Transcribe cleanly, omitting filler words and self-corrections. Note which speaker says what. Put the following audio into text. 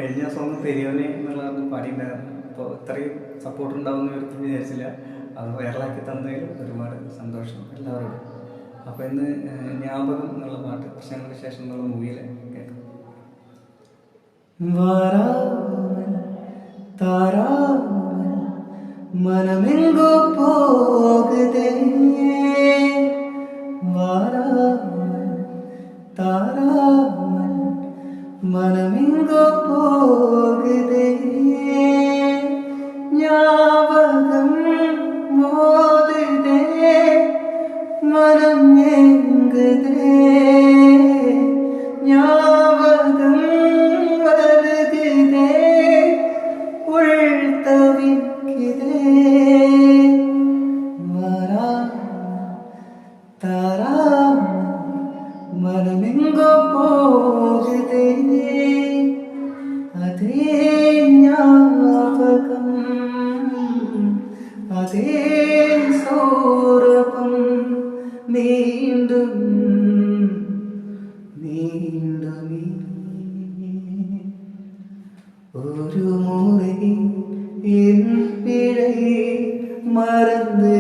Speaker 1: കഴിഞ്ഞ സോങ് പെരിയോനെ എന്നുള്ളത് പാടിയിട്ടുണ്ടായിരുന്നു. അപ്പോൾ ഇത്രയും സപ്പോർട്ട് ഉണ്ടാവുമെന്ന് ഒരിക്കലും വിചാരിച്ചില്ല. അത് വൈറലാക്കി തന്നതിൽ ഒരുപാട് സന്തോഷം എല്ലാവരോടും. അപ്പോൾ ഇന്ന് ജ്ഞാപകം എന്നുള്ള പാട്ട് വർഷങ്ങൾക്ക് ശേഷം എന്നുള്ള മൂവിയിൽ കേൾക്കാം. വാരാമൻ താരാമൻ മനമെങ്കോ പോകുതേ, വാരാമൻ താരാമൻ മനമെങ്കോ പോകുതേ, ஞாபகம் மோதுதே மனம் ஏங்குதே, ஞாபகம் வருகுதே உள் தவிக்குதே, வரா தாராம மனமெங்கோ போகுதே, அதே ஞாபகம் அதே சௌரபம் மீண்டும் மீண்டுமே ஒரு முறை என் பிழை மறந்து